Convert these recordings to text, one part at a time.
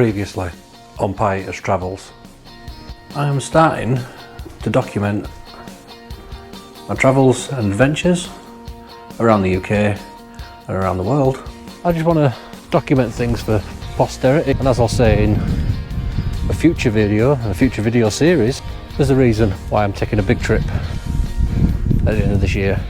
Previously on Pious Travels. I am starting to document my travels and adventures around the UK and around the world. I just want to document things for posterity, and as I'll say in a future video series, there's a reason why I'm taking a big trip at the end of this year.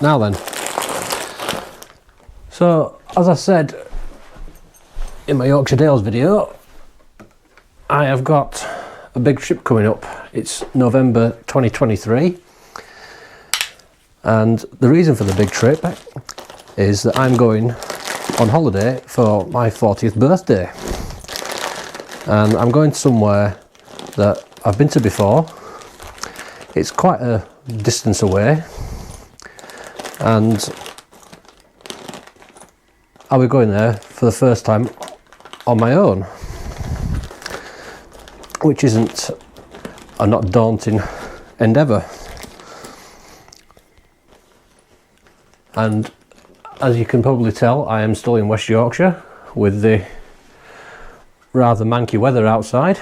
Now then. So, as I said in my Yorkshire Dales video, I have got a big trip coming up. It's November 2023, and the reason for the big trip is that I'm going on holiday for my 40th birthday, and I'm going somewhere that I've been to before. It's quite a distance away, and I'll be going there for the first time on my own, which isn't a not daunting endeavour. And as you can probably tell, I am still in West Yorkshire with the rather manky weather outside.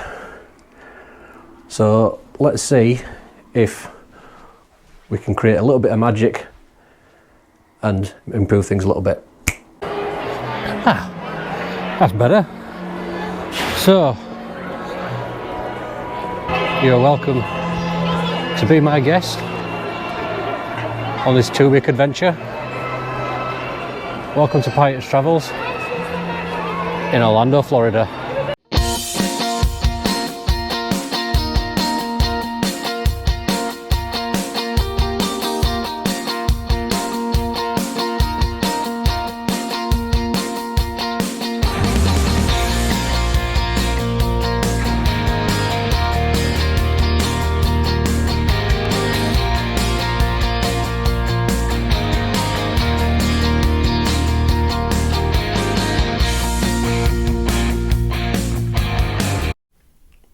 So let's see if we can create a little bit of magic and improve things a little bit. That's better. So, you're welcome to be my guest on this 2-week adventure. Welcome to Pious Travels in Orlando, Florida.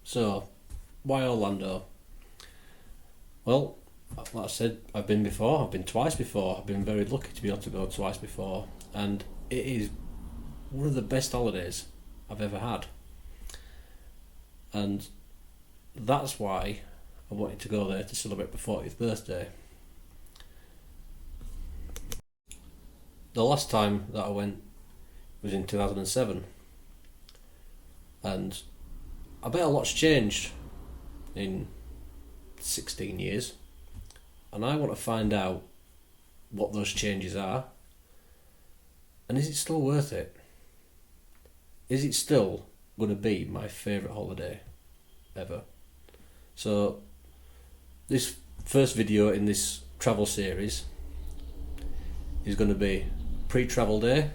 So, why Orlando? Well, like I said, I've been before, I've been twice before, I've been very lucky to be able to go twice before, and it is one of the best holidays I've ever had. And that's why I wanted to go there to celebrate my 40th birthday. The last time that I went was in 2007, and I bet a lot's changed in 16 years, and I want to find out what those changes are, and is it still worth it? Is it still going to be my favourite holiday ever? So this first video in this travel series is going to be pre-travel day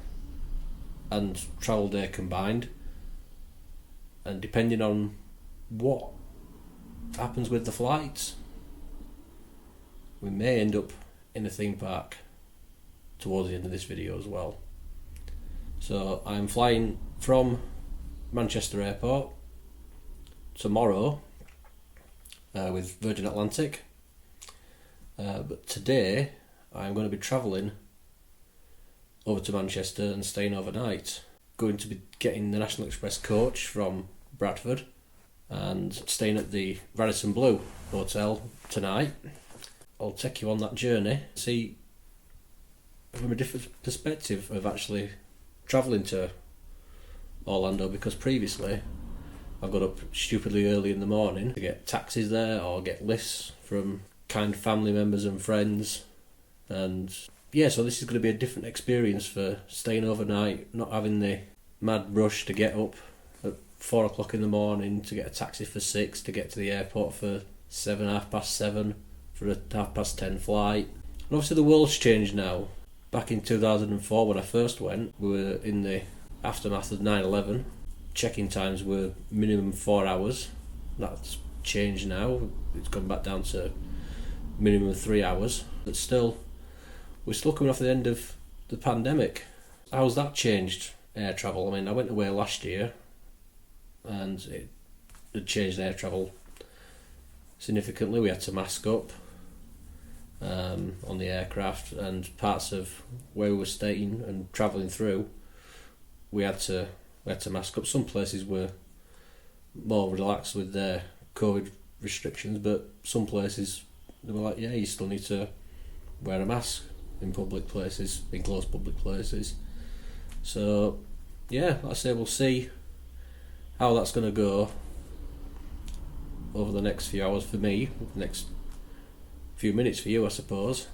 and travel day combined. And depending on what happens with the flights, we may end up in a theme park towards the end of this video as well. So I'm flying from Manchester Airport tomorrow with Virgin Atlantic, but today I'm going to be travelling over to Manchester and staying overnight. Going to be getting the National Express coach from Bradford and staying at the Radison Blu Hotel tonight. I'll take you on that journey, see from a different perspective of actually travelling to Orlando, because previously I've got up stupidly early in the morning to get taxis there or get lifts from kind family members and friends, and yeah, so this is going to be a different experience for staying overnight, not having the mad rush to get up at 4 o'clock in the morning to get a taxi for 6, to get to the airport for 7, 7:30 for a 10:30 flight. And obviously the world's changed now. Back in 2004 when I first went, we were in the aftermath of 9/11. Check-in times were minimum 4 hours. That's changed now. It's gone back down to minimum 3 hours. But still, we're still coming off the end of the pandemic. How's that changed air travel? I mean, I went away last year and it had changed air travel significantly. We had to mask up on the aircraft, and parts of where we were staying and travelling through, we had to mask up. Some places were more relaxed with their COVID restrictions, but some places they were like, yeah, you still need to wear a mask in public places, in closed public places. So yeah, like I say, we'll see how that's going to go over the next few hours for me, the next few minutes for you, I suppose.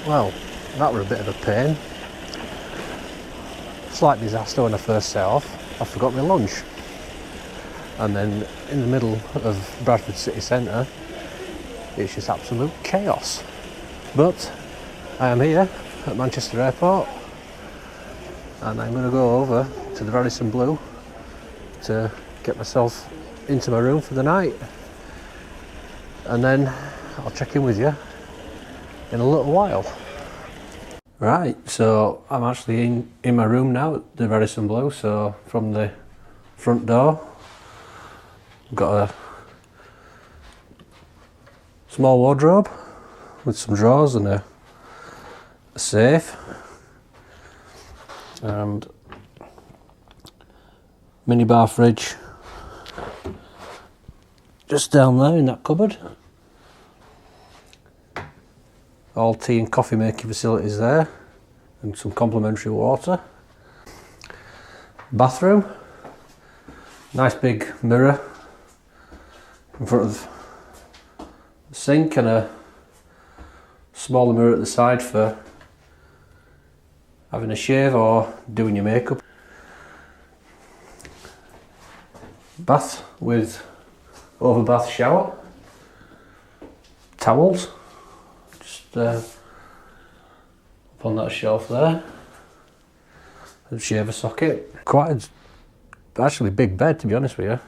Well, that were a bit of a pain. Slight disaster when I first set off. I forgot my lunch. And then in the middle of Bradford city centre, it's just absolute chaos. But I am here at Manchester Airport, and I'm going to go over to the Radison Blu to get myself into my room for the night, and then I'll check in with you in a little while. Right, so I'm actually in my room now at the Radison Blu. So from the front door, I've got a small wardrobe with some drawers and a safe, and minibar fridge just down there in that cupboard. All tea and coffee making facilities there, and some complimentary water. Bathroom, nice big mirror in front of the sink, and a smaller mirror at the side for having a shave or doing your makeup. Bath with overbath shower, towels just up on that shelf there, and shaver socket. Quite actually big bed, to be honest with you.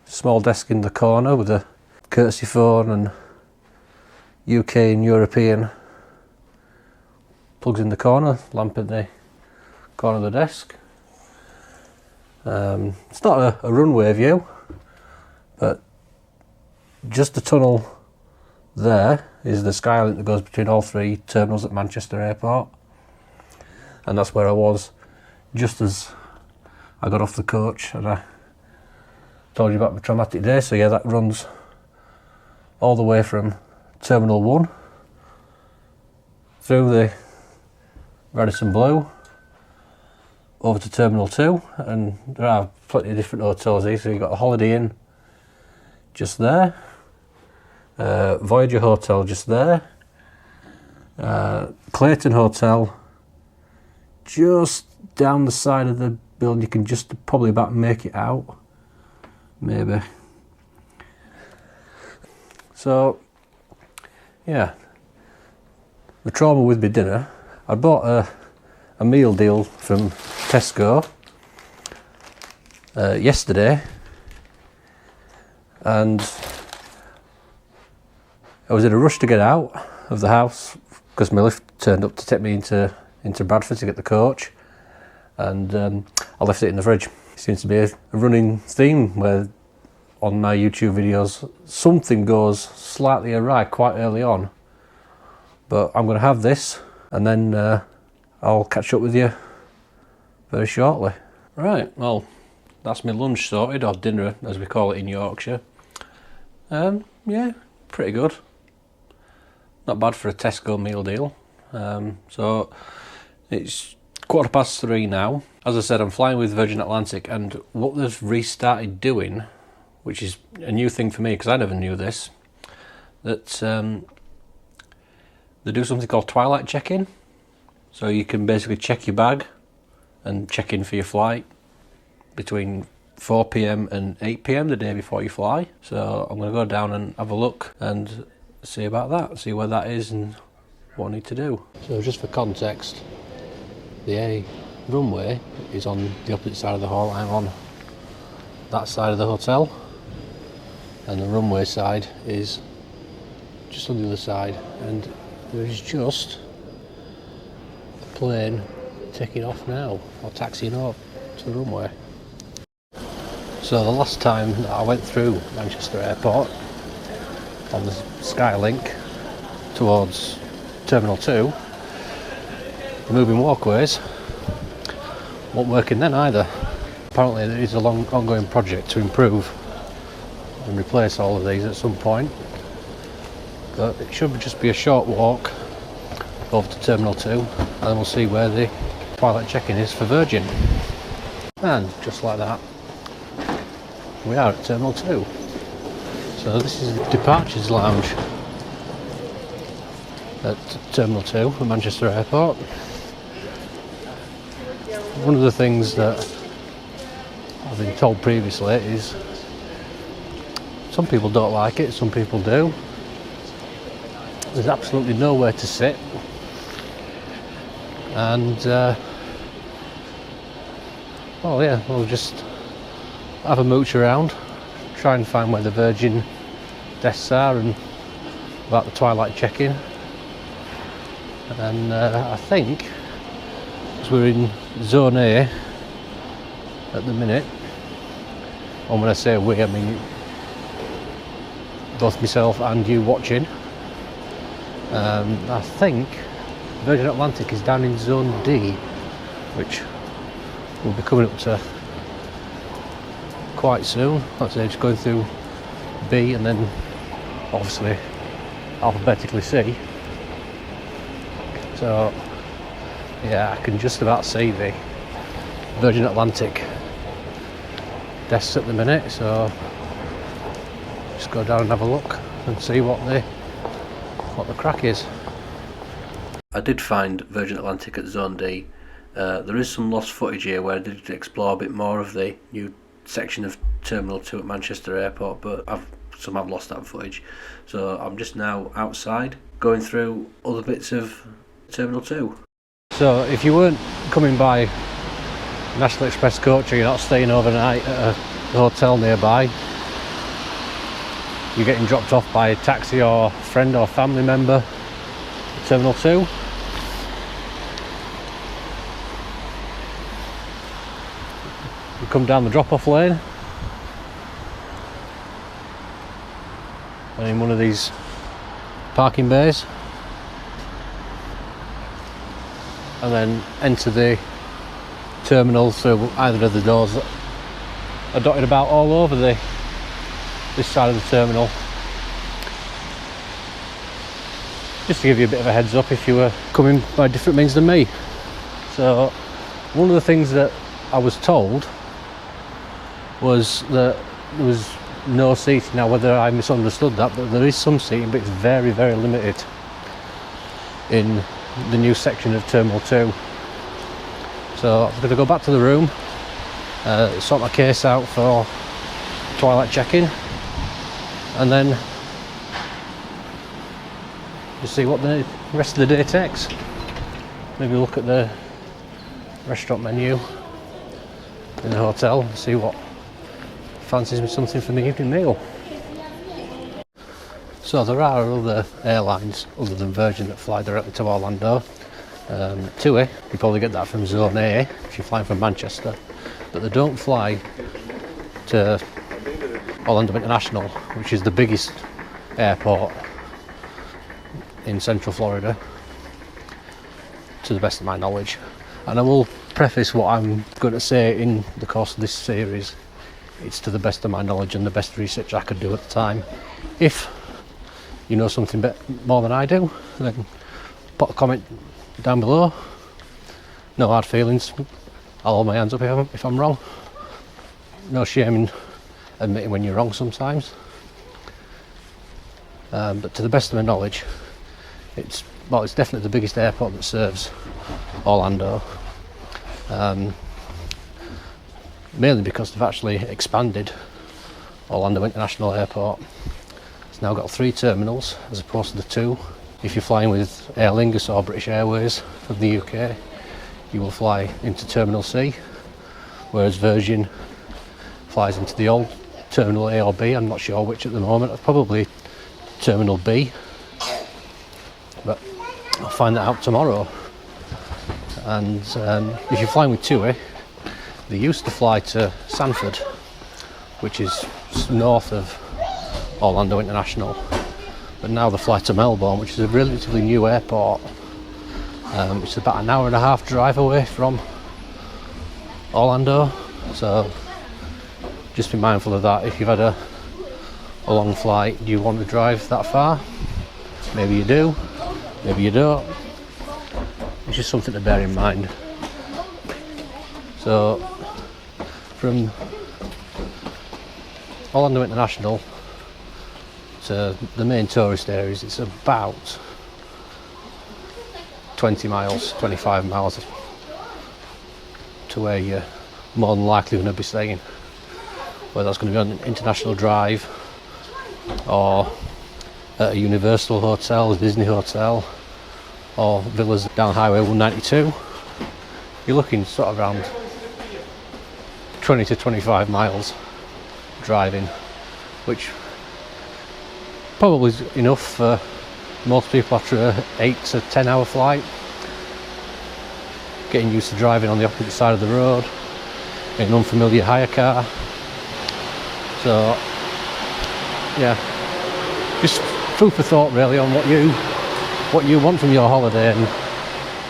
Small desk in the corner with a courtesy phone and UK and European plugs in the corner, lamp in the corner of the desk. It's not a runway view, but just the tunnel there is the skylink that goes between all three terminals at Manchester Airport, and that's where I was just as I got off the coach, and I told you about my traumatic day. So yeah, that runs all the way from Terminal 1 through the Radison Blu over to Terminal 2, and there are plenty of different hotels here. So you've got a Holiday Inn just there, Voyage Hotel just there, Clayton Hotel just down the side of the building. You can just probably about make it out, maybe. So yeah, the trauma with my dinner. I bought a meal deal from Tesco yesterday, and I was in a rush to get out of the house because my lift turned up to take me into Bradford to get the coach, and I left it in the fridge. It seems to be a running theme where on my YouTube videos something goes slightly awry quite early on, but I'm going to have this, and then I'll catch up with you very shortly. Right, well, that's my lunch sorted, or dinner as we call it in Yorkshire. Yeah, pretty good. Not bad for a Tesco meal deal. So it's 3:15 now. As I said, I'm flying with Virgin Atlantic, and what they've restarted doing, which is a new thing for me because I never knew this, that they do something called twilight check-in. So you can basically check your bag and check in for your flight between 4 PM and 8 PM the day before you fly. So I'm going to go down and have a look and see about that, see where that is and what I need to do. So just for context, the runway is on the opposite side of the hall. I'm on that side of the hotel, and the runway side is just on the other side, and there is just a plane taking off now, or taxiing up to the runway. So the last time that I went through Manchester Airport on the Skylink towards Terminal 2, the moving walkways weren't working then either. Apparently there is a long ongoing project to improve and replace all of these at some point, but it should just be a short walk over to Terminal 2 and then we'll see where the Twilight check-in is for Virgin. And just like that, we are at Terminal 2. So this is the departures lounge at Terminal 2 at Manchester Airport. One of the things that I've been told previously is some people don't like it, some people do. There's absolutely nowhere to sit, and well, yeah, we'll just have a mooch around, try and find where the Virgin desks are and about the Twilight check-in. And I think, because we're in Zone A at the minute, and when I say we, I mean both myself and you watching, I think Virgin Atlantic is down in Zone D, which we'll be coming up to quite soon. Like I say, just going through B and then obviously alphabetically C. So yeah, I can just about see the Virgin Atlantic desks at the minute, so just go down and have a look and see what the crack is. I did find Virgin Atlantic at Zone D. There is some lost footage here where I did explore a bit more of the new section of Terminal 2 at Manchester Airport, but I've lost that footage. So I'm just now outside going through other bits of Terminal 2. So if you weren't coming by National Express coach or you're not staying overnight at a hotel nearby, you're getting dropped off by a taxi or friend or family member at Terminal 2. You come down the drop-off lane and in one of these parking bays, and then enter the terminal through either of the doors that are dotted about all over this side of the terminal. Just to give you a bit of a heads up if you were coming by different means than me. So one of the things that I was told was that there was no seating. Now whether I misunderstood that, but there is some seating, but it's very, very limited in the new section of Terminal 2. So I'm going to go back to the room, sort my case out for Twilight check-in, and then just see what the rest of the day takes. Maybe look at the restaurant menu in the hotel and see what fancies me something for the evening meal. So there are other airlines other than Virgin that fly directly to Orlando. TUI, you probably get that from Zone A if you're flying from Manchester, but they don't fly to Orlando International, which is the biggest airport in Central Florida, to the best of my knowledge. And I will preface what I'm going to say in the course of this series, it's to the best of my knowledge and the best research I could do at the time. If you know something more than I do, then put a comment down below. No hard feelings, I'll hold my hands up if I'm wrong. No shame in admitting when you're wrong sometimes. But to the best of my knowledge, it's definitely the biggest airport that serves Orlando. Mainly because they've actually expanded Orlando International Airport. It's now got 3 terminals as opposed to the 2. If you're flying with Aer Lingus or British Airways from the UK, you will fly into Terminal C, whereas Virgin flies into the old Terminal A or B. I'm not sure which at the moment, probably Terminal B, but I'll find that out tomorrow. And if you're flying with TUI, they used to fly to Sanford, which is north of Orlando International, but now they fly to Melbourne, which is a relatively new airport. It's about an hour and a half drive away from Orlando, so just be mindful of that. If you've had a long flight, do you want to drive that far? Maybe you do, maybe you don't. It's just something to bear in mind. So from Orlando International to the main tourist areas, it's about 20 miles, 25 miles to where you're more than likely going to be staying. Whether that's going to be on an international drive or at a Universal hotel, a Disney hotel, or villas down Highway 192, you're looking sort of around 20 to 25 miles driving, which probably is enough for most people after a 8 to 10 hour flight. Getting used to driving on the opposite side of the road in an unfamiliar hire car. So yeah, just food for thought really on what you want from your holiday. And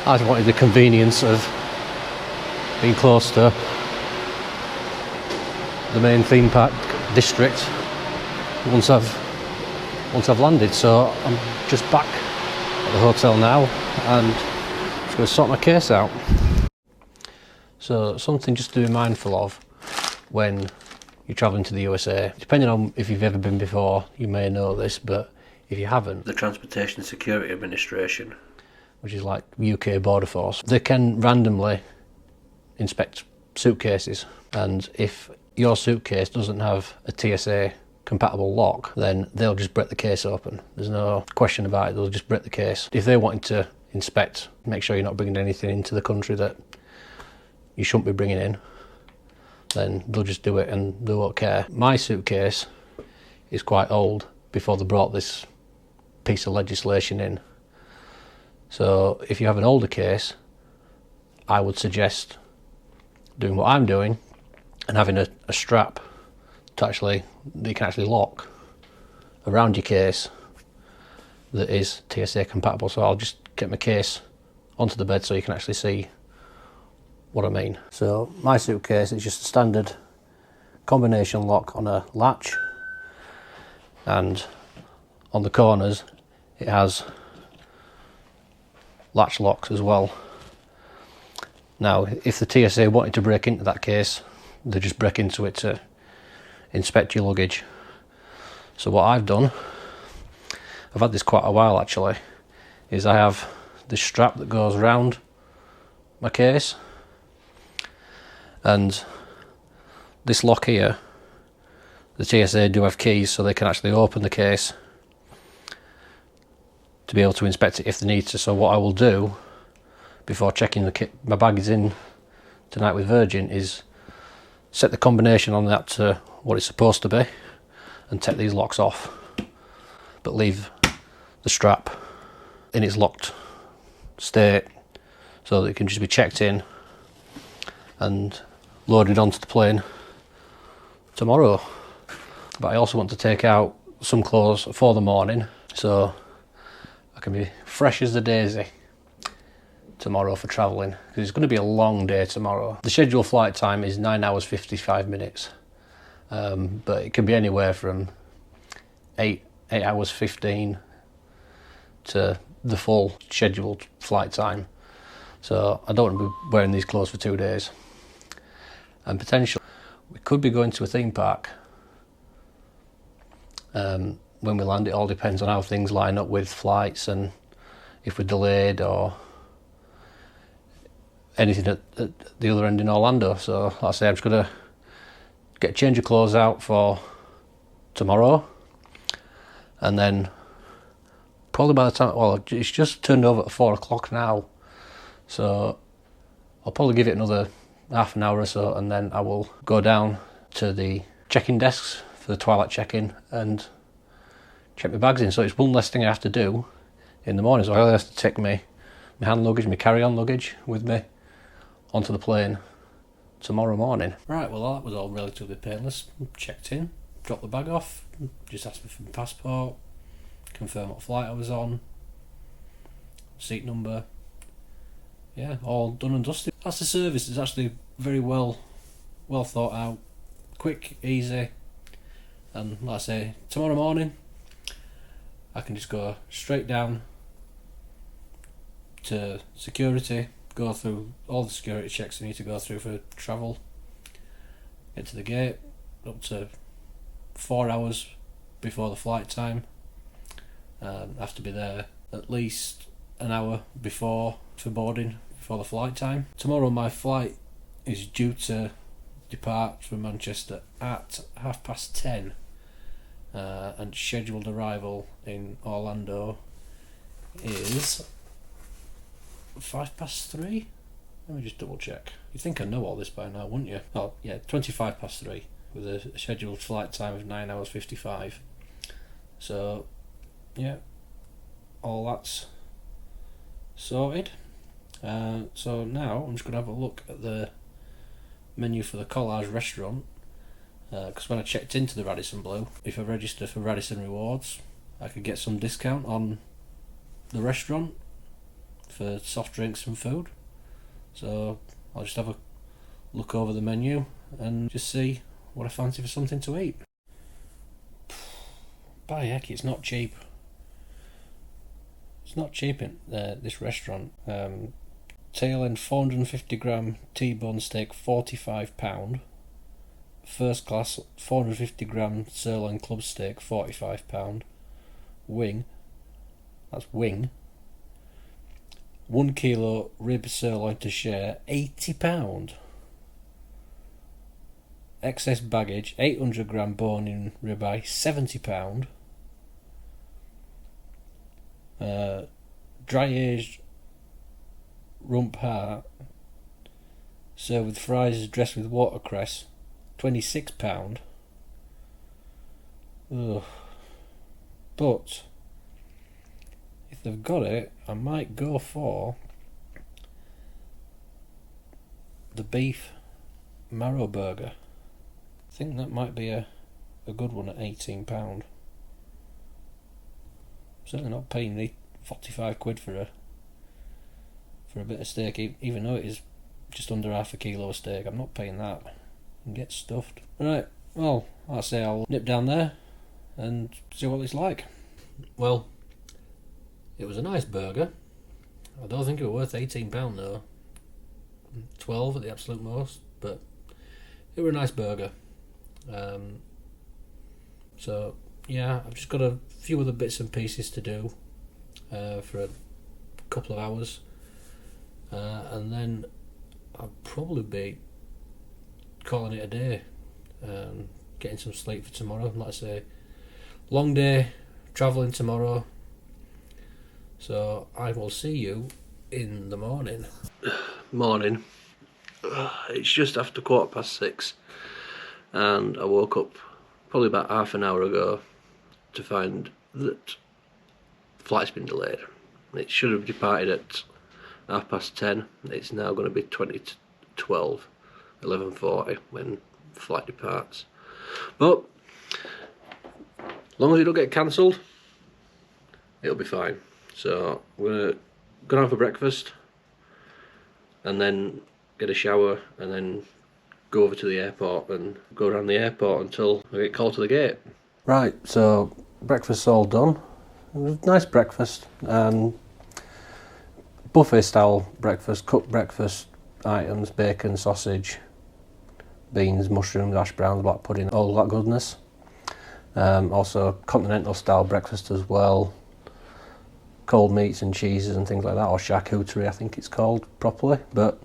I just wanted the convenience of being close to the main theme park district once I've landed. So I'm just back at the hotel now and just going to sort my case out. So something just to be mindful of when you're travelling to the USA, depending on if you've ever been before, you may know this, but if you haven't, the Transportation Security Administration, which is like UK Border Force, they can randomly inspect suitcases, and if your suitcase doesn't have a TSA compatible lock, then they'll just break the case open. There's no question about it, they'll just break the case. If they wanted to inspect, make sure you're not bringing anything into the country that you shouldn't be bringing in, then they'll just do it and they won't care. My suitcase is quite old before they brought this piece of legislation in. So if you have an older case, I would suggest doing what I'm doing and having a strap that you can actually lock around your case that is TSA compatible. So I'll just get my case onto the bed so you can actually see what I mean. So my suitcase is just a standard combination lock on a latch, and on the corners it has latch locks as well. Now if the TSA wanted to break into that case, they just break into it to inspect your luggage. So what I've done, I've had this quite a while actually, is I have this strap that goes around my case, and this lock here, the TSA do have keys so they can actually open the case to be able to inspect it if they need to. So what I will do before checking my baggage in tonight with Virgin is set the combination on that to what it's supposed to be and take these locks off, but leave the strap in its locked state so that it can just be checked in and loaded onto the plane tomorrow. But I also want to take out some clothes for the morning so I can be fresh as a daisy tomorrow for travelling, because it's going to be a long day tomorrow. The scheduled flight time is 9 hours 55 minutes, but it can be anywhere from 8 hours 15 to the full scheduled flight time. So I don't want to be wearing these clothes for 2 days. And potentially we could be going to a theme park when we land. It all depends on how things line up with flights and if we're delayed or anything at the other end in Orlando. So like I say, I'm just going to get a change of clothes out for tomorrow, and then probably by the time, well, it's just turned over at 4 o'clock now, so I'll probably give it another half an hour or so, and then I will go down to the check-in desks for the twilight check-in and check my bags in. So it's one less thing I have to do in the morning. So I only have to take my hand luggage, my carry-on luggage with me onto the plane tomorrow morning. Right, well that was all relatively painless. Checked in, dropped the bag off, just asked me for my passport, confirm what flight I was on, seat number. Yeah, all done and dusted. That's the service. It's actually very well thought out, quick, easy, and like I say, tomorrow morning I can just go straight down to security, go through all the security checks I need to go through for travel, get to the gate, up to 4 hours before the flight time. I have to be there at least an hour before for boarding, before the flight time. Tomorrow my flight is due to depart from Manchester at 10:30, and scheduled arrival in Orlando is 3:05. Let me just double check. You'd think I know all this by now, wouldn't you? Oh yeah, 3:25 with a scheduled flight time of 9 hours 55. So yeah, all that's sorted. So now I'm just going to have a look at the menu for the Collage restaurant, because when I checked into the Radison Blu, if I register for Radison Rewards, I could get some discount on the restaurant for soft drinks and food. So I'll just have a look over the menu and just see what I fancy for something to eat. By heck, it's not cheap. It's not cheap in this restaurant. Tail end 450 gram T-bone steak, £45. First class 450 gram sirloin club steak, £45. Wing, that's wing. 1 kilo rib sirloin to share, £80. Excess baggage, 800 gram bone-in ribeye, £70. Dry aged rump heart served with fries dressed with watercress, £26. Ugh. But if they've got it, I might go for the beef marrow burger. I think that might be a good one at £18. Certainly not paying the 45 quid for a bit of steak, even though it is just under half a kilo of steak. I'm not paying that and get stuffed. Right, well, I'll say I'll nip down there and see what it's like. Well, it was a nice burger. I don't think it was worth £18 though. 12 at the absolute most, but it was a nice burger. So yeah, I've just got a few other bits and pieces to do for a couple of hours, and then I'll probably be calling it a day, getting some sleep for tomorrow. Like I say, long day travelling tomorrow, so I will see you in the morning. Morning. It's just after 6:15, and I woke up probably about half an hour ago to find that the flight's been delayed. It should have departed at 10:30. It's now going to be 20 to 12, 11:40 when the flight departs. But as long as it don't get cancelled, it'll be fine. So we're gonna have a breakfast and then get a shower and then go over to the airport and go around the airport until I get called to the gate. Right, so breakfast's all done. It was a nice breakfast. Buffet style breakfast, cooked breakfast items, bacon, sausage, beans, mushrooms, hash browns, black pudding, all that goodness. Also continental style breakfast as well. Cold meats and cheeses and things like that, or charcuterie I think it's called properly. But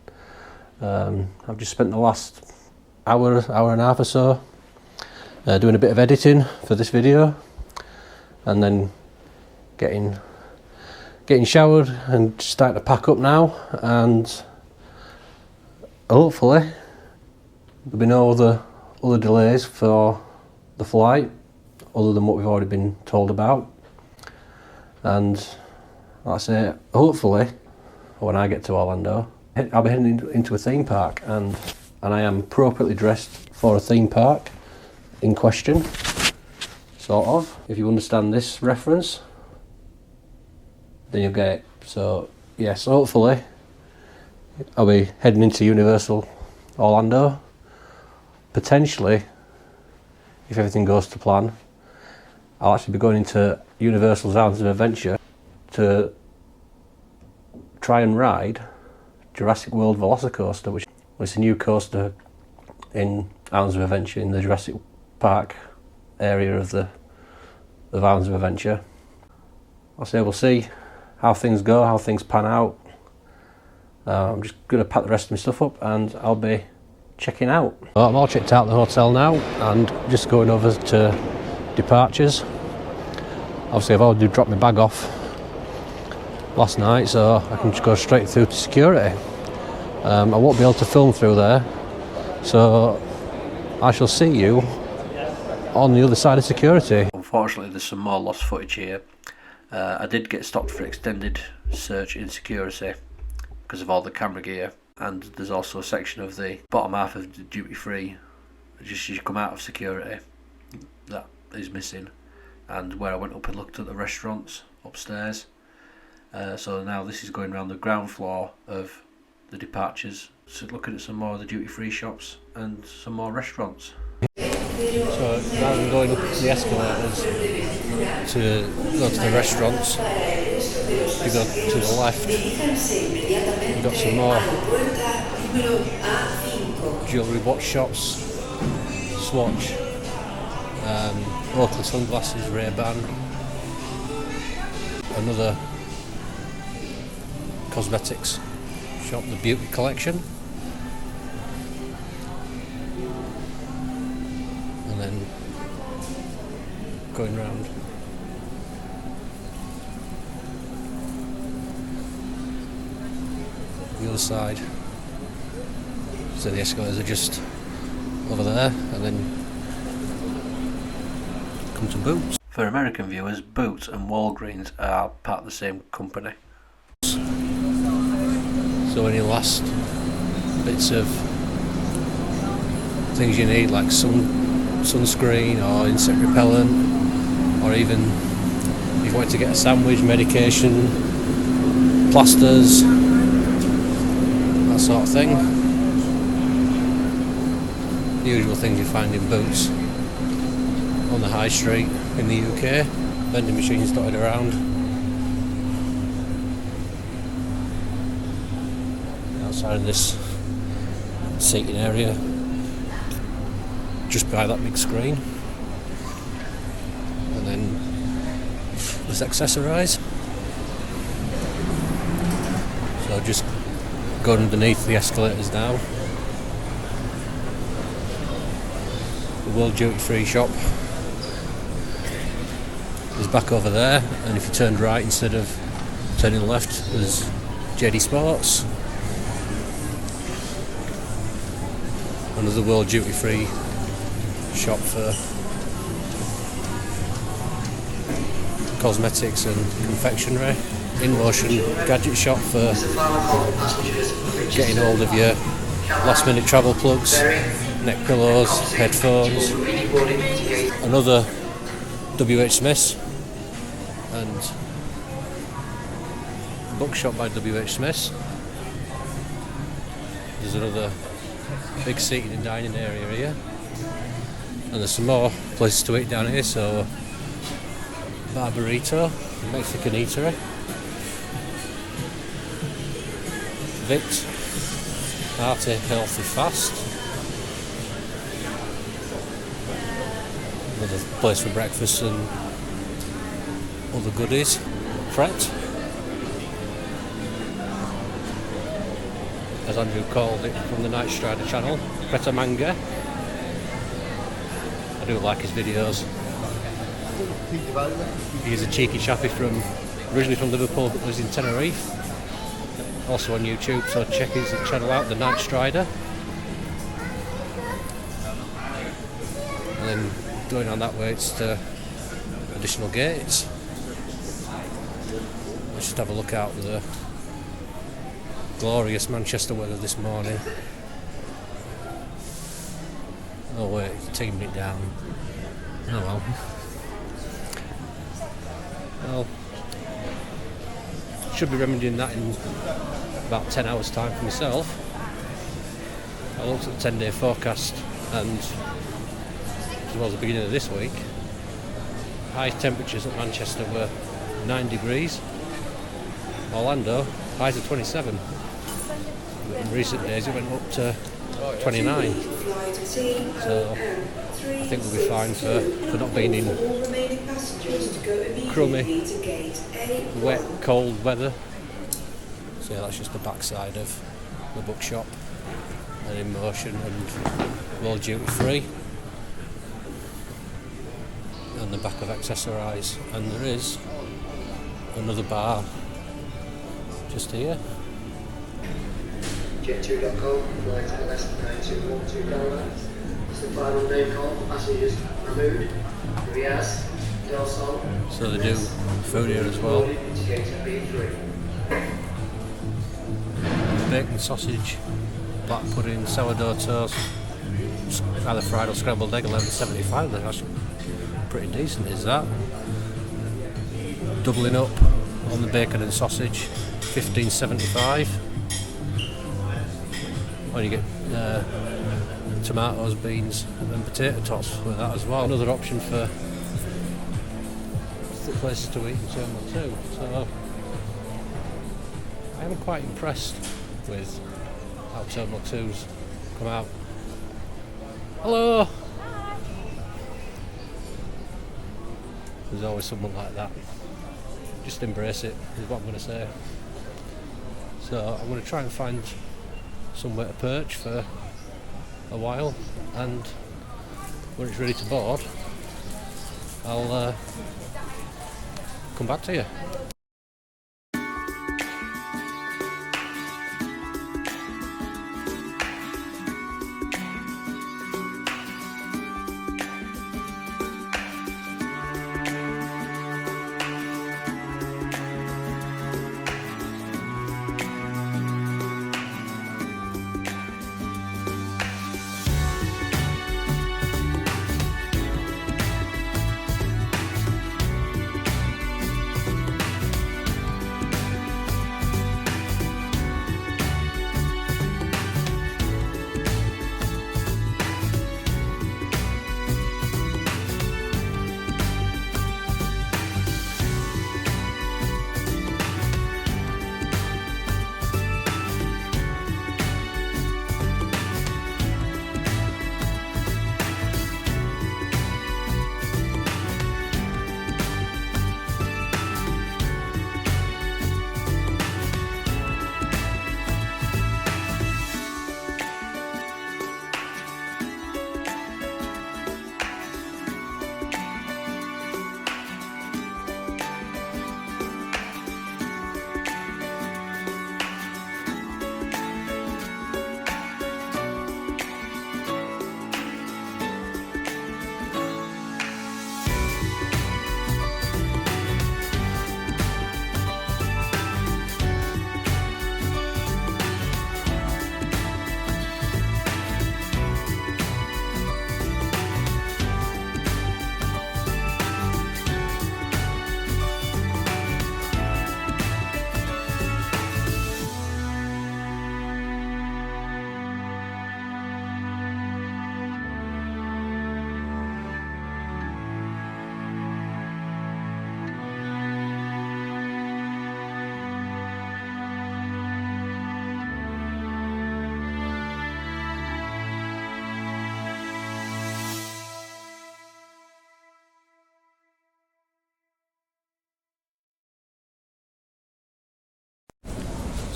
I've just spent the last hour and a half or so doing a bit of editing for this video, and then getting showered and starting to pack up now, and hopefully there'll be no other delays for the flight other than what we've already been told about. And like I say, hopefully when I get to Orlando I'll be heading into a theme park, and I am appropriately dressed for a theme park in question, sort of. If you understand this reference, then you'll get it. So yes, hopefully I'll be heading into Universal Orlando. Potentially, if everything goes to plan, I'll actually be going into Universal Sounds of Adventure to try and ride Jurassic World Velocicoaster, which is a new coaster in Sounds of Adventure in the Jurassic Park area of Sounds of Adventure. I'll say we'll see how things go, how things pan out. I'm just going to pack the rest of my stuff up and I'll be checking out. Well, I'm all checked out at the hotel now and just going over to departures. Obviously I've already dropped my bag off last night, so I can just go straight through to security. I won't be able to film through there, so I shall see you on the other side of security. Unfortunately there's some more lost footage here. I did get stopped for extended search in security because of all the camera gear, and there's also a section of the bottom half of the duty free just as you come out of security that is missing, and where I went up and looked at the restaurants upstairs. So now this is going around the ground floor of the departures, so looking at some more of the duty free shops and some more restaurants. So rather than going up the escalators to go to the restaurants, you go to the left, you've got some more jewellery watch shops, Swatch, Oakley sunglasses, Ray-Ban, another cosmetics shop, the Beauty Collection, and then going round the other side. So the escalators are just over there, and then come to Boots. For American viewers, Boots and Walgreens are part of the same company. So any last bits of things you need, like sunscreen or insect repellent, or even if you want to get a sandwich, medication, plasters, that sort of thing. The usual things you find in Boots on the high street in the UK. Vending machines dotted around. Outside of this seating area, just by that big screen, and then there's accessorise. So just going underneath the escalators now. The World Duty Free shop is back over there, and if you turned right instead of turning left, there's JD Sports. Another World Duty Free shop for cosmetics and confectionery. In Motion gadget shop for getting hold of your last minute travel plugs, neck pillows, headphones. Another WH Smith's and bookshop by WH Smith's. There's another big seating and dining area here, and there's some more places to eat down here. So Barbarito, Mexican eatery, Vict, Hearty, Healthy, Fast, another place for breakfast and other goodies. Fret, as Andrew called it from the Night Strider channel, Preta Manga. I do like his videos. He's a cheeky chappy originally from Liverpool but lives in Tenerife. Also on YouTube, so check his channel out, The Night Strider. And then going on that way, it's to additional gates. Let's just have a look out the Glorious Manchester weather this morning. Oh wait, it's teamed it down. Oh well. Well, should be remedying that in about 10 hours time for myself. I looked at the 10-day forecast, and as well as the beginning of this week, high temperatures at Manchester were 9 degrees. Orlando, highs of 27. But in recent days it went up to 29. So I think we'll be fine for not being in crummy, wet, cold weather. So yeah, that's just the backside of the bookshop, and in motion and all duty free. And the back of Accessorise, and there is another bar just here. Jet2.com, flight at less than 9212 dollars. It's the final day call, passengers removed. Riaz, Delson. So they do food here as well. Bacon, sausage, black pudding, sourdough toast, either fried or scrambled egg, $11.75. That's pretty decent, is that? Doubling up on the bacon and sausage, $15.75. Or you get tomatoes, beans and potato tots with that as well. Another option for places to eat in Terminal 2. So I am quite impressed with how Terminal 2's come out. Hello! There's always someone like that. Just embrace it, is what I'm going to say. So I'm going to try and find somewhere to perch for a while, and when it's ready to board, I'll come back to you.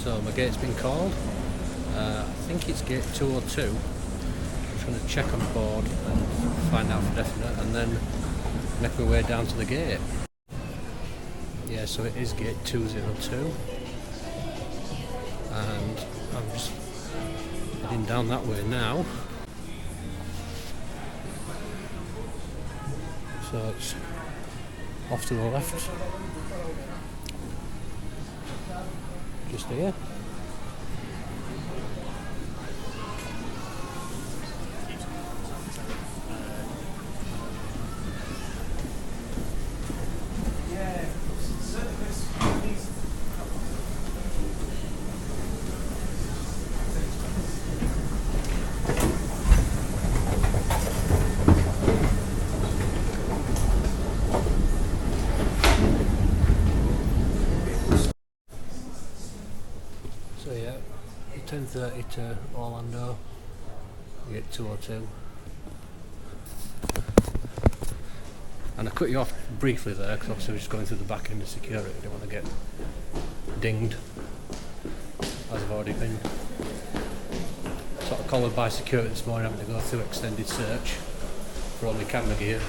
So my gate's been called. I think it's gate 202. I'm just going to check on board and find out for definite, and then make my way down to the gate. Yeah, so it is gate 202, and I'm just heading down that way now. So it's off to the left, just here. 10:30 to Orlando. You get 2:02. And I cut you off briefly there because obviously we're just going through the back end of security. I don't want to get dinged, as I've already been sort of collared by security this morning, having to go through extended search for all my camera gear.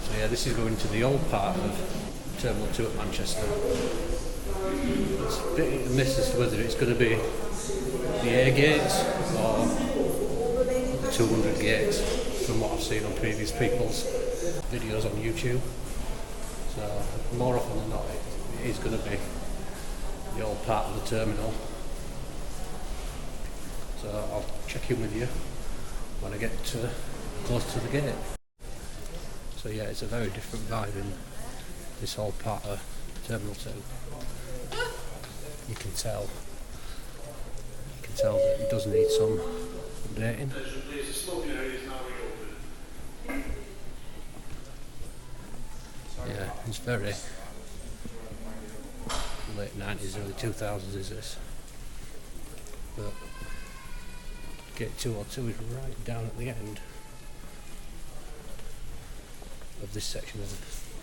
So yeah, this is going to the old part of Terminal 2 at Manchester. It's a bit hit and miss as to whether it's going to be the air gates or the 200 gates from what I've seen on previous people's videos on YouTube. So more often than not it is going to be the old part of the terminal. So I'll check in with you when I get close to the gate. So yeah, it's a very different vibe in this whole part of Terminal 2. You can tell that it does need some updating. Yeah, it's very late 90s, early 2000s is this. But gate 202 is right down at the end of this section of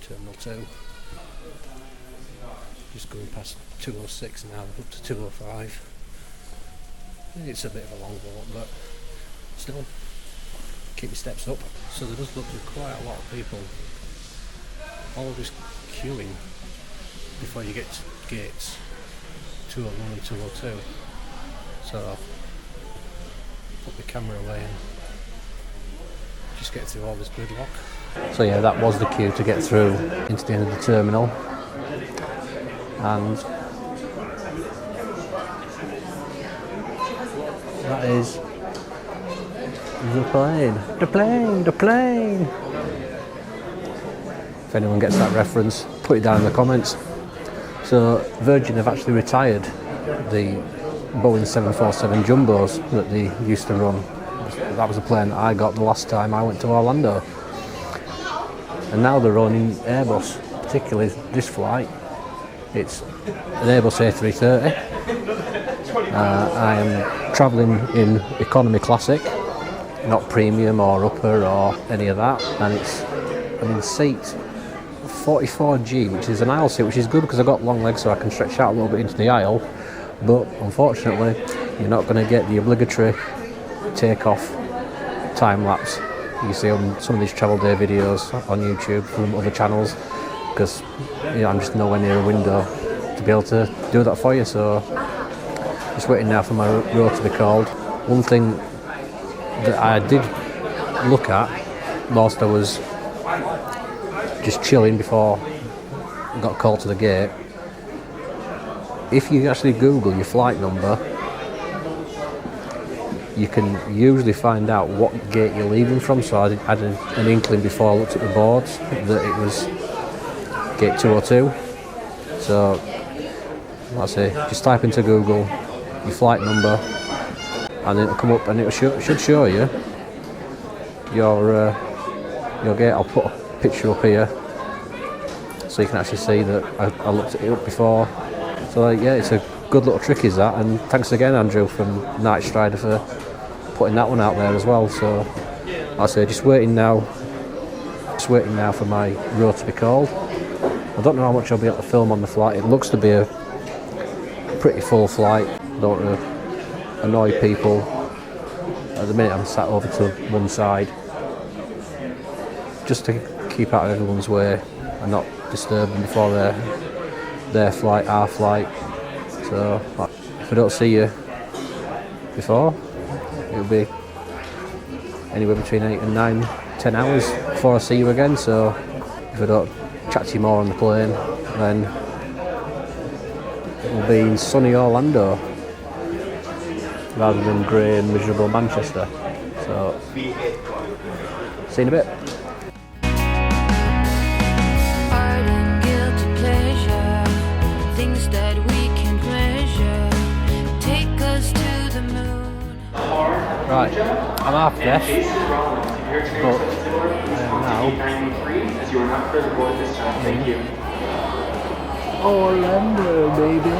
Terminal 2. Just going past 206 now, up to 205. It's a bit of a long walk, but still, keep your steps up. So there does look to be quite a lot of people all just queuing before you get to gates 201 and 202. So put the camera away and just get through all this gridlock. So yeah, that was the queue to get through into the end of the terminal, and that is the plane. If anyone gets that reference, put it down in the comments. So Virgin have actually retired the Boeing 747 Jumbos that they used to run. That was a plane that I got the last time I went to Orlando. And now they're running Airbus, particularly this flight. It's an Airbus A330. I am travelling in economy classic, not premium or upper or any of that. And I'm in seat 44G, which is an aisle seat, which is good because I've got long legs so I can stretch out a little bit into the aisle. But unfortunately, you're not going to get the obligatory takeoff time lapse you see on some of these travel day videos on YouTube from other channels, because I'm just nowhere near a window to be able to do that for you. So just waiting now for my row to be called. One thing that I did look at whilst I was just chilling before I got called to the gate, if you actually Google your flight number, you can usually find out what gate you're leaving from. So I had an inkling before I looked at the boards that it was gate 202. So let's say just type into Google your flight number and it'll come up and it should show you your gate. I'll put a picture up here so you can actually see that I looked it up before. So yeah, it's a good little trick is that, and thanks again Andrew from Night Strider for putting that one out there as well. So like I say, just waiting now for my row to be called. I don't know how much I'll be able to film on the flight. It looks to be a pretty full flight. I don't want to annoy people. At the minute I'm sat over to one side just to keep out of everyone's way and not disturb them before their flight, our flight. So if I don't see you before, it'll be anywhere between 8 and 9, 10 hours before I see you again. So if I don't chat to you more on the plane, then it will be in sunny Orlando rather than grey and miserable Manchester. So see you in a bit. Right, I'm half deaf, but I am now in Orlando, baby.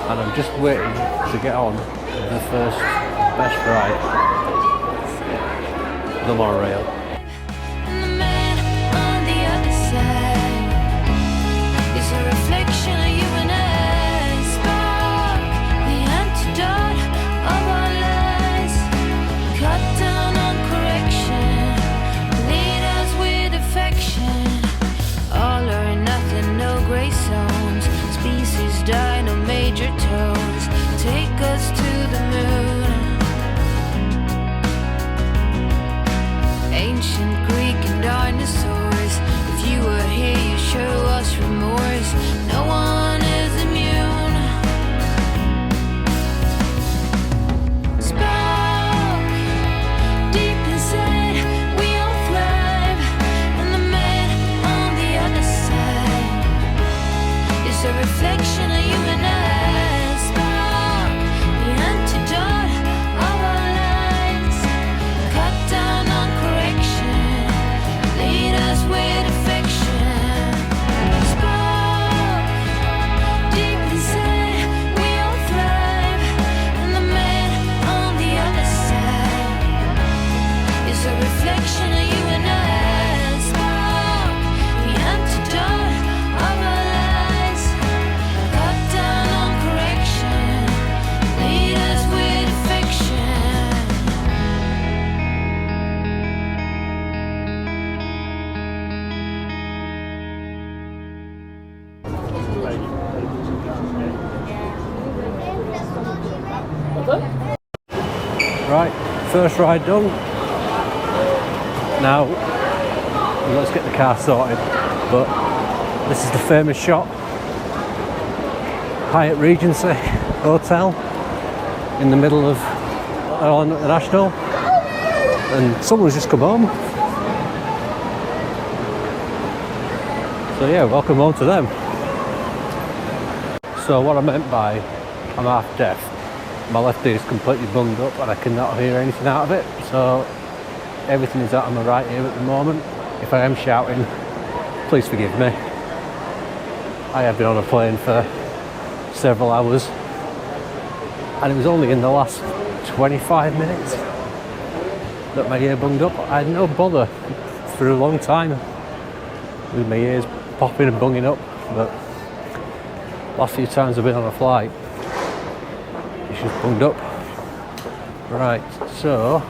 and I'm just waiting to get on the first best ride, the monorail. And the man on the other side is a reflection of you and I. Spark, the antidote of our lives. Cut down on correction, lead us with affection. All or nothing, no grey zones. Species die, no major tones. Take us to the moon. Ancient Greek and dinosaurs. If you were here, you show us remorse. No one is immune. Spark, deep inside, we all thrive. And the man on the other side is a reflection of you and I. Spark, the antidote of our lives. Cut down on correction, lead us with affection. Spark, deep inside, we all thrive. And the man on the other side is a reflection of you and I. Spark, the antidote of our lives. Cut down on correction, lead us with affection. Right, first ride done. Now, let's get the car sorted. But this is the famous shot. Hyatt Regency Hotel in the middle of Orlando International. And someone's just come home. So yeah, welcome home to them. So what I meant by I'm half deaf, my left ear is completely bunged up and I cannot hear anything out of it. So everything is out of my right ear at the moment. If I am shouting, please forgive me. I have been on a plane for several hours and it was only in the last 25 minutes that my ear bunged up. I had no bother for a long time with my ears popping and bunging up, but last few times I've been on a flight, it's just bunged up. Right, so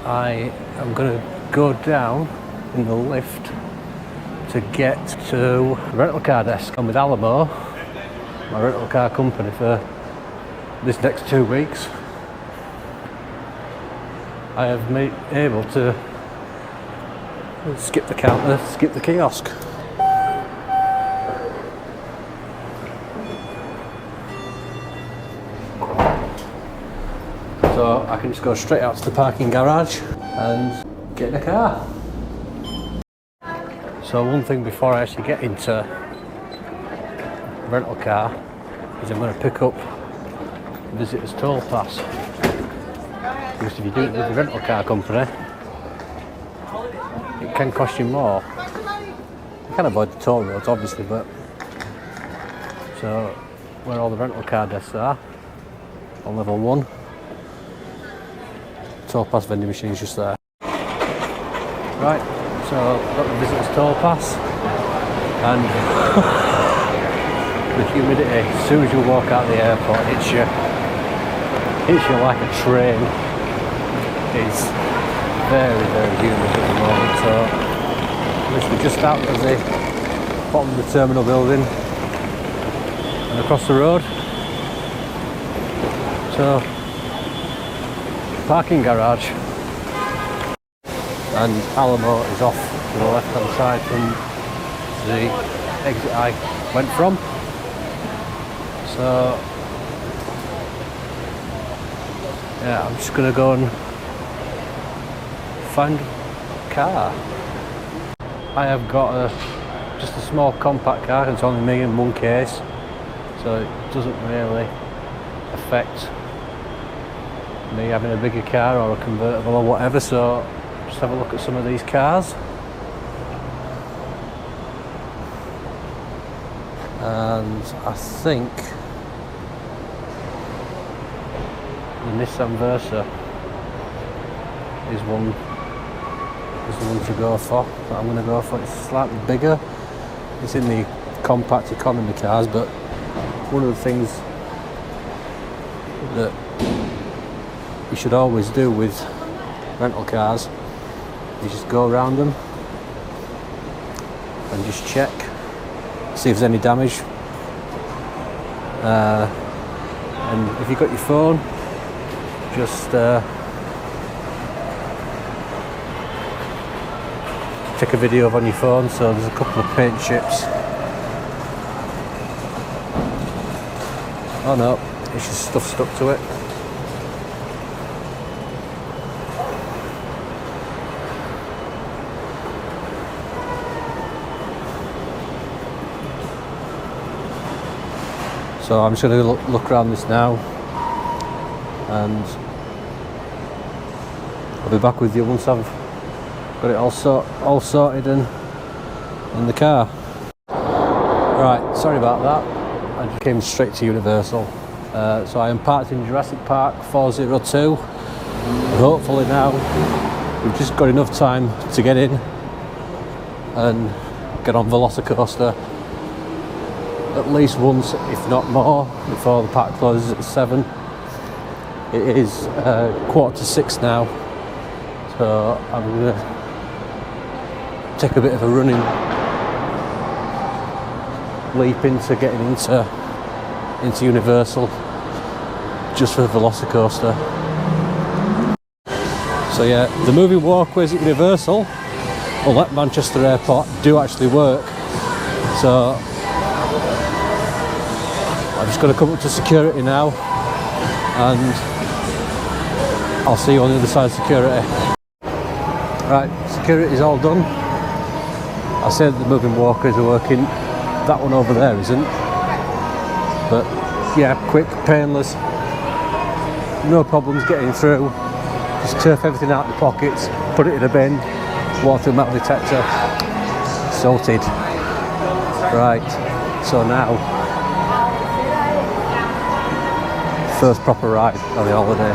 I am going to go down in the lift to get to the rental car desk. I'm with Alamo, my rental car company, for this next 2 weeks. I have been able to skip the counter, skip the kiosk. So I can just go straight out to the parking garage and get in a car. So one thing before I actually get into the rental car is I'm going to pick up the visitor's toll pass. Because if you do it with the rental car company, it can cost you more. You can avoid the toll roads obviously, but so where all the rental car desks are, on level 1, toll pass vending machine is just there. Right, so I've got the visitor's toll pass and the humidity, as soon as you walk out of the airport, hits you like a train. It's very, very humid at the moment, so we're just out of the bottom of the terminal building and across the road. So, parking garage, and Alamo is off to the left hand side from the exit I went from. So, yeah, I'm just going to go and find a car. I have got just a small compact car, it's only me in one case, so it doesn't really affect me having a bigger car or a convertible or whatever. So just have a look at some of these cars. and I think the Nissan Versa is the one to go for. That I'm going to go for. It's slightly bigger. It's in the compact economy cars, but one of the things that you should always do with rental cars is just go around them and just check, see if there's any damage, and if you've got your phone, just take a video of on your phone. So there's a couple of paint chips. Oh no, it's just stuff stuck to it. So I'm just going to look around this now, and I'll be back with you once I've got it all sorted and in the car. Right, sorry about that. I just came straight to Universal. So I am parked in Jurassic Park 402. And hopefully now we've just got enough time to get in and get on Velocicoaster at least once, if not more, before the park closes at 7. It is 5:45 now, so I'm going to take a bit of a running leap into getting into Universal just for the Velocicoaster. So yeah, the moving walkways at Universal, well, at Manchester Airport, do actually work. So I'm just going to come up to security now, and I'll see you on the other side of security. Right, security is all done. I said the moving walkers are working. That one over there isn't. But yeah, quick, painless, no problems getting through. Just turf everything out of the pockets, put it in a bin, walk through metal detector, sorted. Right, so now, first proper ride on the holiday,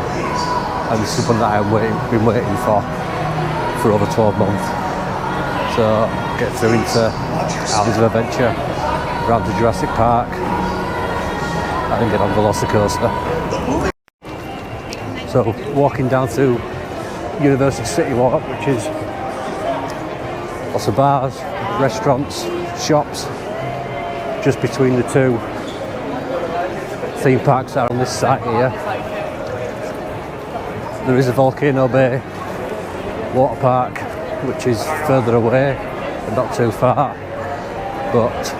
and this is one that I've been waiting for over 12 months. So get through into Islands of Adventure, around to Jurassic Park, and get on Velocicoaster. So walking down through Universal City Walk, which is lots of bars, restaurants, shops, just between the two theme parks are on this site here. There is a Volcano Bay water park, which is further away and not too far, but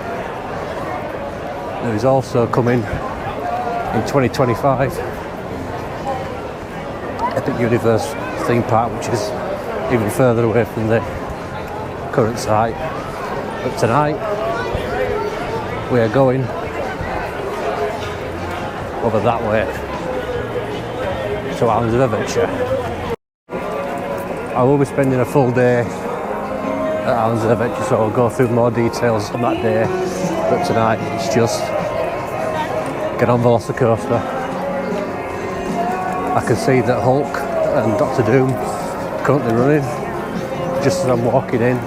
there is also coming in 2025 Epic Universe theme park, which is even further away from the current site. But tonight we are going over that way to Islands of Adventure. I will be spending a full day at Islands of Adventure, so I'll go through more details on that day. But tonight it's just get on Velocicoaster. I can see that Hulk and Doctor Doom currently running just as I'm walking in,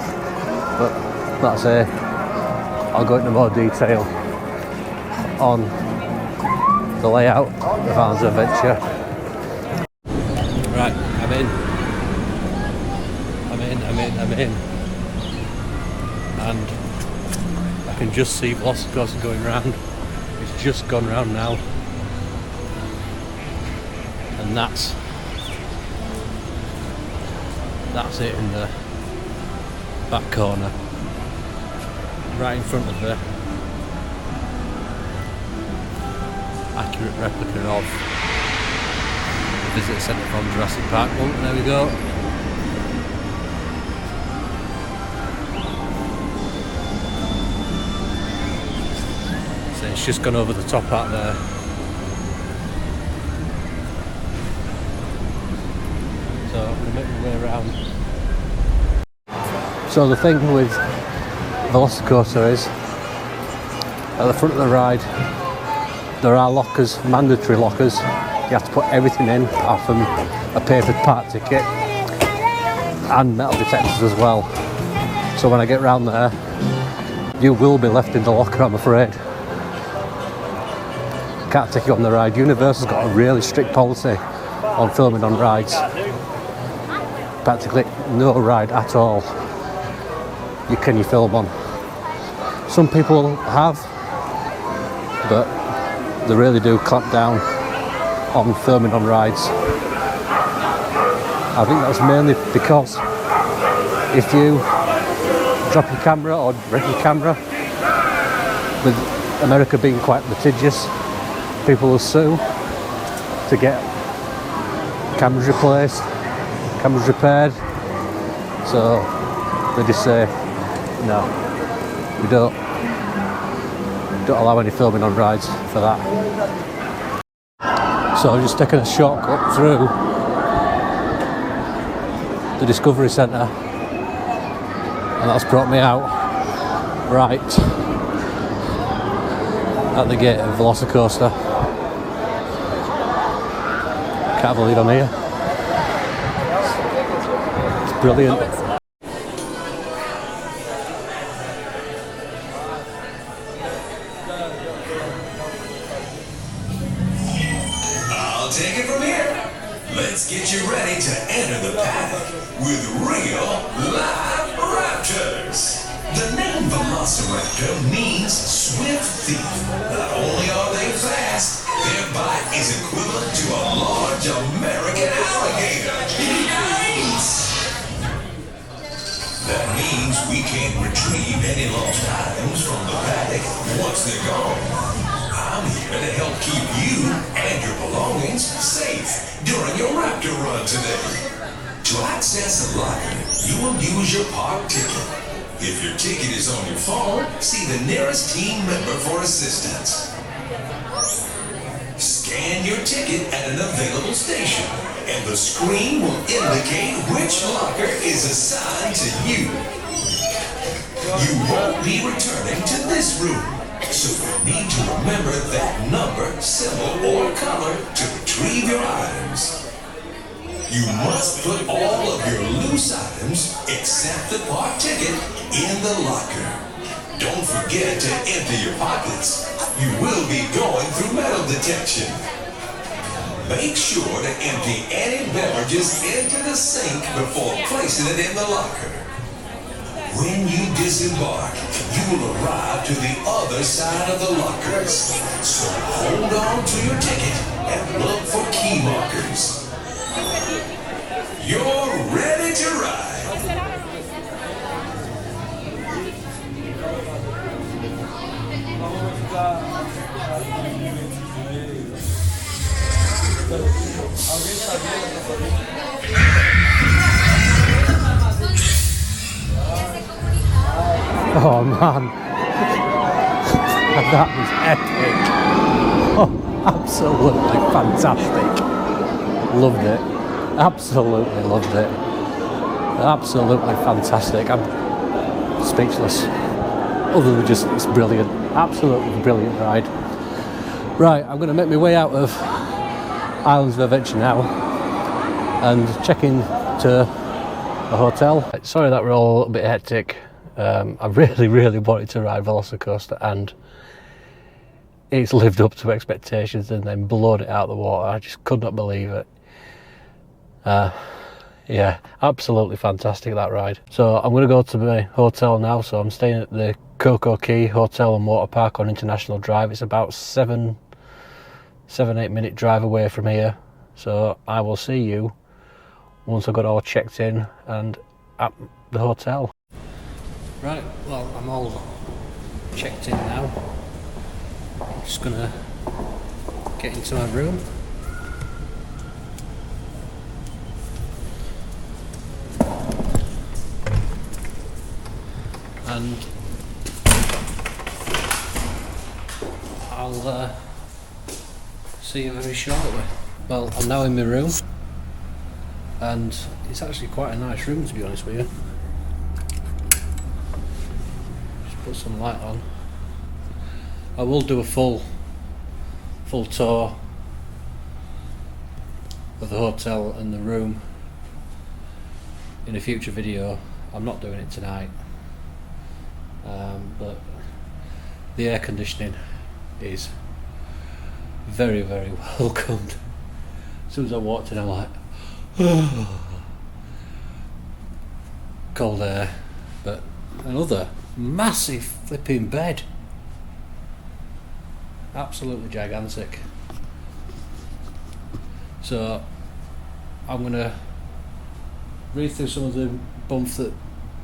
but that's it. I'll go into more detail on the layout of Islands of Adventure. Right, I'm in, and I can just see Velocicoaster going round. It's just gone round now, and that's it in the back corner, right in front of the accurate replica of the visitor centre from Jurassic Park. Oh, there we go. So it's just gone over the top out there. So I'm going to make my way around. So the thing with Velocicoaster is at the front of the ride there are lockers, mandatory lockers. You have to put everything in, apart from a paper park ticket and metal detectors as well. So when I get round there, you will be left in the locker, I'm afraid. Can't take you on the ride. Universal's got a really strict policy on filming on rides. Practically no ride at all can you film on. Some people have, but they really do clamp down on filming on rides. I think that's mainly because if you drop your camera or wreck your camera, with America being quite litigious, people will sue to get cameras replaced, cameras repaired. So they just say, no, we don't allow any filming on rides for that. So I'm just taking a shortcut through the Discovery Centre, and that's brought me out right at the gate of Velocicoaster. Can't believe I'm here. It's brilliant. Take it from here. Let's get you ready to enter the paddock with real live raptors. The name Velociraptor means swift thief. Not only are they fast, their bite is equivalent to a large American alligator. Yikes! That means we can't retrieve any lost items from the paddock once they're gone. I'm here to help keep you and your belongings safe during your raptor run today. To access a locker, you will use your park ticket. If your ticket is on your phone, see the nearest team member for assistance. Scan your ticket at an available station, and the screen will indicate which locker is assigned to you. You won't be returning to this room, so you need to remember that number, symbol, or color to retrieve your items. You must put all of your loose items, except the park ticket, in the locker. Don't forget to empty your pockets. You will be going through metal detection. Make sure to empty any beverages into the sink before placing it in the locker. When you disembark, you will arrive to the other side of the lockers. So hold on to your ticket and look for key markers. You're ready to ride. Oh man, that was epic. Oh, absolutely fantastic. Loved it. Absolutely loved it. Absolutely fantastic. I'm speechless. Other than just, it's brilliant. Absolutely brilliant ride. Right, I'm going to make my way out of Islands of Adventure now and check in to a hotel. Sorry that we're all a little bit hectic. I really wanted to ride Velocicoaster, and it's lived up to expectations and then blown it out of the water. I just could not believe it. Yeah, absolutely fantastic, that ride. So I'm going to go to my hotel now. So I'm staying at the Coco Key Hotel and Water Park on International Drive. It's about 7-8 minute drive away from here. So I will see you once I've got all checked in and at the hotel. Right, well, I'm all checked in now. I'm just gonna get into my room. And I'll see you very shortly. Well, I'm now in my room, and it's actually quite a nice room, to be honest with you. Just put some light on. I will do a full tour of the hotel and the room in a future video. I'm not doing it tonight, but the air conditioning is very, very welcomed. As soon as I walked in, I'm like, oh, cold air. But another massive flipping bed, absolutely gigantic. So I'm going to read through some of the bump that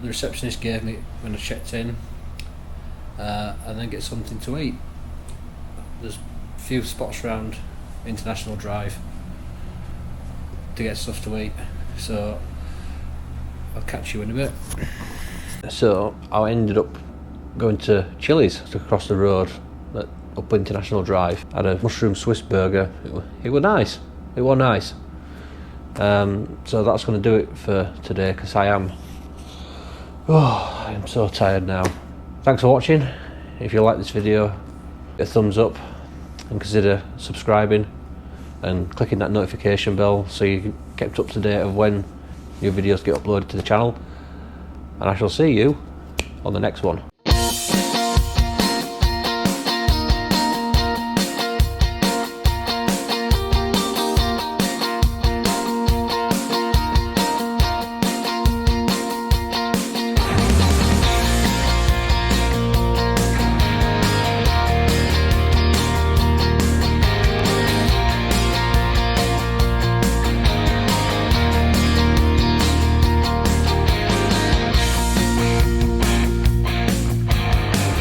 the receptionist gave me when I checked in, and then get something to eat. There's a few spots around International Drive to get stuff to eat, so I'll catch you in a bit. So I ended up going to Chili's across the road up International Drive. I had a mushroom Swiss burger. It was nice. It was nice. So that's going to do it for today, because I am so tired now. Thanks for watching. If you like this video, get a thumbs up and consider subscribing and clicking that notification bell so you get kept up to date of when new videos get uploaded to the channel. And I shall see you on the next one.